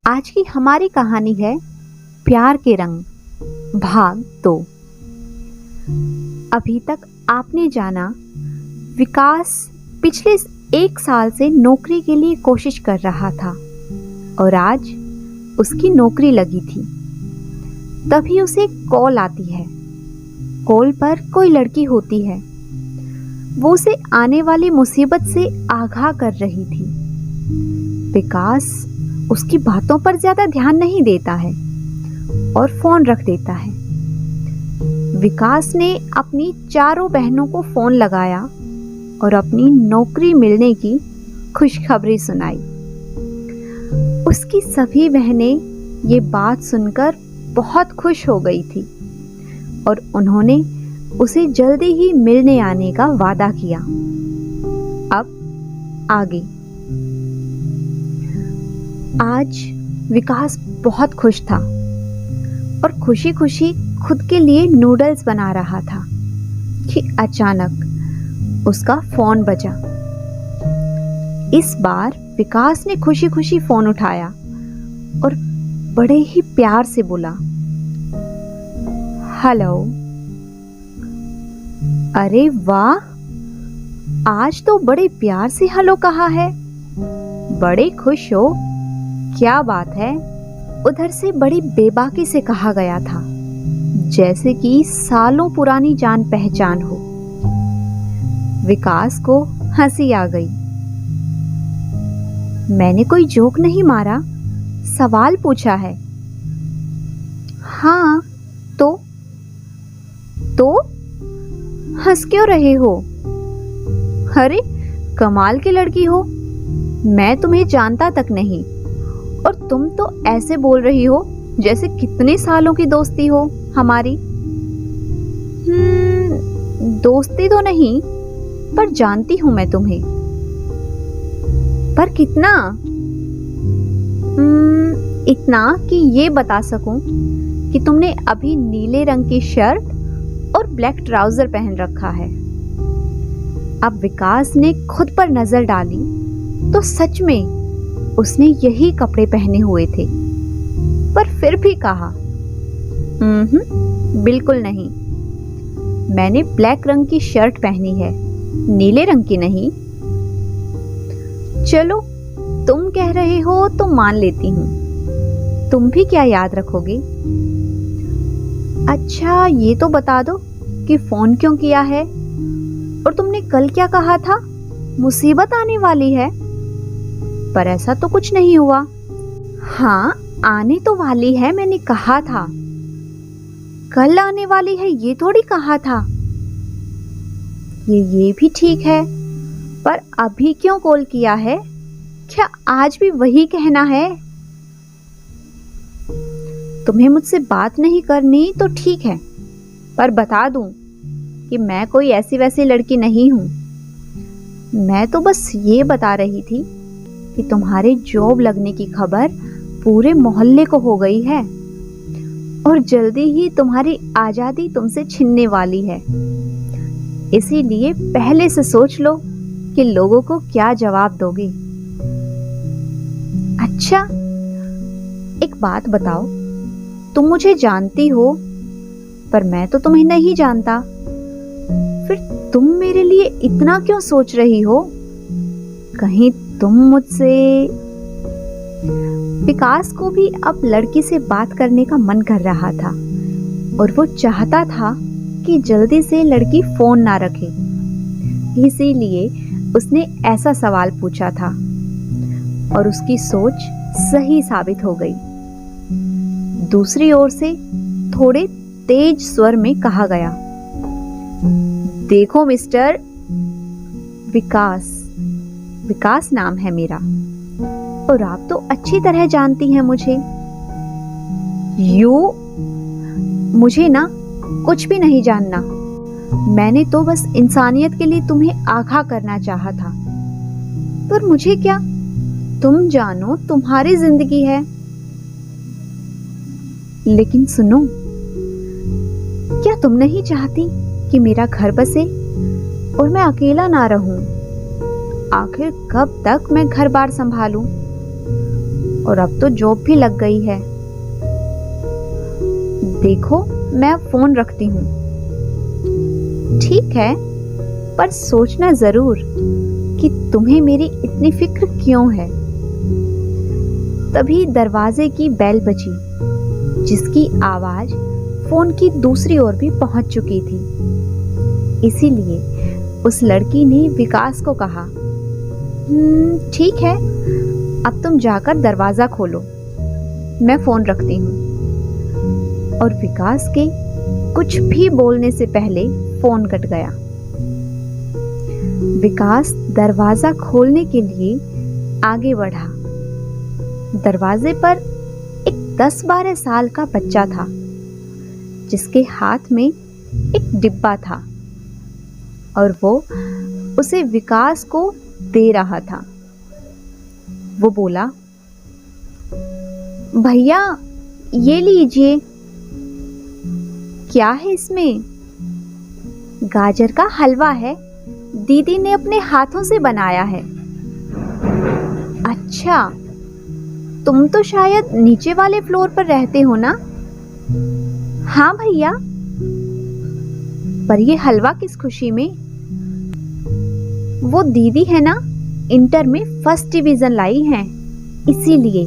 आज की हमारी कहानी है प्यार के रंग भाग 2। अभी तक आपने जाना विकास पिछले 1 साल से नौकरी के लिए कोशिश कर रहा था और आज उसकी नौकरी लगी थी। तभी उसे कॉल आती है। कॉल पर कोई लड़की होती है। वो उसे आने वाली मुसीबत से आगाह कर रही थी। विकास उसकी बातों पर ज्यादा ध्यान नहीं देता है और फोन रख देता है। विकास ने अपनी चारों बहनों को फोन लगाया और अपनी नौकरी मिलने की खुशखबरी सुनाई। उसकी सभी बहनें ये बात सुनकर बहुत खुश हो गई थी और उन्होंने उसे जल्दी ही मिलने आने का वादा किया। अब आगे। आज विकास बहुत खुश था और खुशी खुशी खुद के लिए नूडल्स बना रहा था कि अचानक उसका फोन बजा। इस बार विकास ने खुशी खुशी फोन उठाया और बड़े ही प्यार से बोला, हेलो। अरे वाह, आज तो बड़े प्यार से हेलो कहा है। बड़े खुश हो, क्या बात है? उधर से बड़ी बेबाकी से कहा गया था, जैसे कि सालों पुरानी जान पहचान हो। विकास को हंसी आ गई। मैंने कोई जोक नहीं मारा, सवाल पूछा है। हाँ, तो हंस क्यों रहे हो? अरे कमाल की लड़की हो, मैं तुम्हें जानता तक नहीं और तुम तो ऐसे बोल रही हो जैसे कितने सालों की दोस्ती हो हमारी। दोस्ती तो नहीं, पर जानती हूं मैं तुम्हें। पर कितना? इतना कि ये बता सकूं कि तुमने अभी नीले रंग की शर्ट और ब्लैक ट्राउजर पहन रखा है। अब विकास ने खुद पर नजर डाली तो सच में उसने यही कपड़े पहने हुए थे, पर फिर भी कहा, बिल्कुल नहीं। मैंने ब्लैक रंग की शर्ट पहनी है, नीले रंग की नहीं। चलो, तुम कह रहे हो तो मान लेती हूँ। तुम भी क्या याद रखोगे? अच्छा, ये तो बता दो कि फोन क्यों किया है और तुमने कल क्या कहा था, मुसीबत आने वाली है? पर ऐसा तो कुछ नहीं हुआ। हाँ, आने तो वाली है, मैंने कहा था। कल आने वाली है ये थोड़ी कहा था। ये भी ठीक है, पर अभी क्यों कॉल किया है? क्या आज भी वही कहना है? तुम्हें मुझसे बात नहीं करनी तो ठीक है, पर बता दूं कि मैं कोई ऐसी वैसी लड़की नहीं हूं। मैं तो बस ये बता रही थी कि तुम्हारे जॉब लगने की खबर पूरे मोहल्ले को हो गई है और जल्दी ही तुम्हारी आजादी तुमसे छिनने वाली है। इसीलिए पहले से सोच लो कि लोगों को क्या जवाब दोगे। अच्छा, एक बात बताओ, तुम मुझे जानती हो पर मैं तो तुम्हें नहीं जानता, फिर तुम मेरे लिए इतना क्यों सोच रही हो? कहीं तुम मुझसे? विकास को भी अब लड़की से बात करने का मन कर रहा था और वो चाहता था कि जल्दी से लड़की फोन ना रखे। इसीलिए उसने ऐसा सवाल पूछा था और उसकी सोच सही साबित हो गई। दूसरी ओर से थोड़े तेज स्वर में कहा गया, देखो मिस्टर विकास नाम है मेरा और आप तो अच्छी तरह जानती हैं मुझे। मुझे ना कुछ भी नहीं जानना। मैंने तो बस इंसानियत के लिए तुम्हें आगाह करना चाहा था। पर मुझे क्या, तुम जानो, तुम्हारी जिंदगी है। लेकिन सुनो, क्या तुम नहीं चाहती कि मेरा घर बसे और मैं अकेला ना रहूं? आखिर कब तक मैं घर बार संभालूं? और अब तो जॉब भी लग गई है। देखो, मैं अब फोन रखती हूँ। ठीक है, पर सोचना जरूर कि तुम्हें मेरी इतनी फिक्र क्यों है। तभी दरवाजे की बेल बजी, जिसकी आवाज फोन की दूसरी ओर भी पहुंच चुकी थी। इसीलिए उस लड़की ने विकास को कहा, ठीक है, अब तुम जाकर दरवाजा खोलो, मैं फोन रखती हूँ। और विकास के कुछ भी बोलने से पहले फोन कट गया। विकास दरवाजा खोलने के लिए आगे बढ़ा। दरवाजे पर एक 10-12 साल का बच्चा था, जिसके हाथ में एक डिब्बा था और वो उसे विकास को दे रहा था। वो बोला, भैया ये लीजिए। क्या है इसमें? गाजर का हलवा है, दीदी ने अपने हाथों से बनाया है। अच्छा, तुम तो शायद नीचे वाले फ्लोर पर रहते हो ना? हाँ भैया। पर ये हलवा किस खुशी में? वो दीदी है ना, इंटर में फर्स्ट डिवीजन लाई हैं, इसीलिए।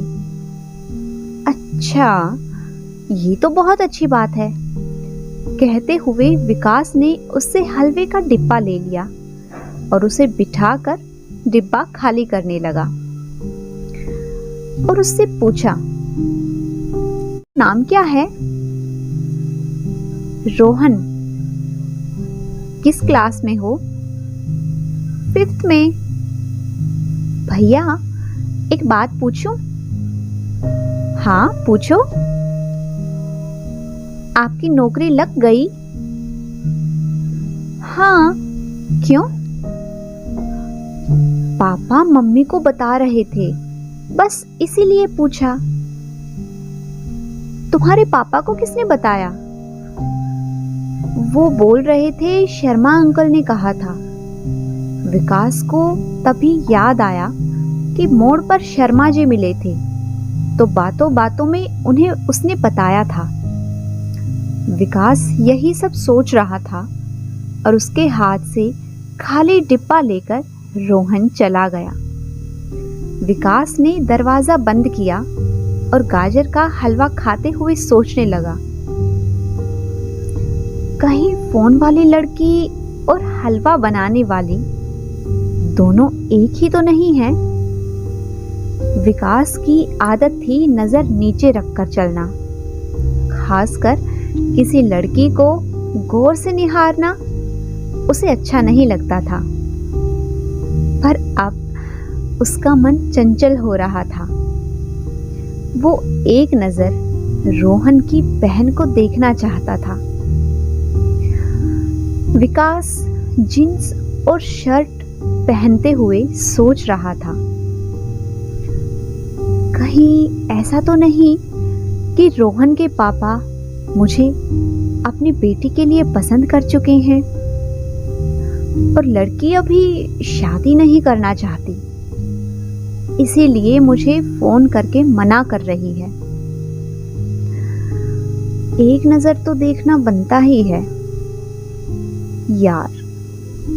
अच्छा, ये तो बहुत अच्छी बात है। कहते हुए विकास ने उससे हलवे का डिब्बा ले लिया और उसे बिठाकर डिब्बा खाली करने लगा और उससे पूछा, नाम क्या है? रोहन। किस क्लास में हो? 5th में। भैया एक बात पूछूं? हाँ पूछो। आपकी नौकरी लग गई? हाँ। क्यों? पापा मम्मी को बता रहे थे, बस इसीलिए पूछा। तुम्हारे पापा को किसने बताया? वो बोल रहे थे शर्मा अंकल ने कहा था। विकास को तभी याद आया कि मोड़ पर शर्मा जी मिले थे, तो बातों बातों में उन्हें उसने बताया था। विकास यही सब सोच रहा था और उसके हाथ से खाली डिब्बा लेकर रोहन चला गया। विकास ने दरवाजा बंद किया और गाजर का हलवा खाते हुए सोचने लगा, कहीं फोन वाली लड़की और हलवा बनाने वाली दोनों एक ही तो नहीं है। विकास की आदत थी नजर नीचे रखकर चलना, खासकर किसी लड़की को गौर से निहारना उसे अच्छा नहीं लगता था। पर अब उसका मन चंचल हो रहा था। वो एक नजर रोहन की बहन को देखना चाहता था। विकास जींस और शर्ट पहनते हुए सोच रहा था, कहीं ऐसा तो नहीं कि रोहन के पापा मुझे अपनी बेटी के लिए पसंद कर चुके हैं और लड़की अभी शादी नहीं करना चाहती, इसीलिए मुझे फोन करके मना कर रही है। एक नजर तो देखना बनता ही है। यार,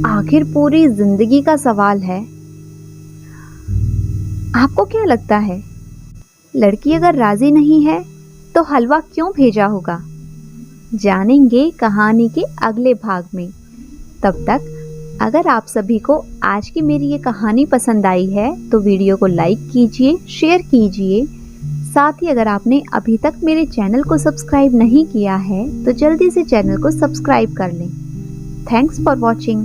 आखिर पूरी जिंदगी का सवाल है। आपको क्या लगता है, लड़की अगर राजी नहीं है तो हलवा क्यों भेजा होगा? जानेंगे कहानी के अगले भाग में। तब तक अगर आप सभी को आज की मेरी ये कहानी पसंद आई है तो वीडियो को लाइक कीजिए, शेयर कीजिए। साथ ही अगर आपने अभी तक मेरे चैनल को सब्सक्राइब नहीं किया है तो जल्दी से चैनल को सब्सक्राइब कर लें। Thanks for watching.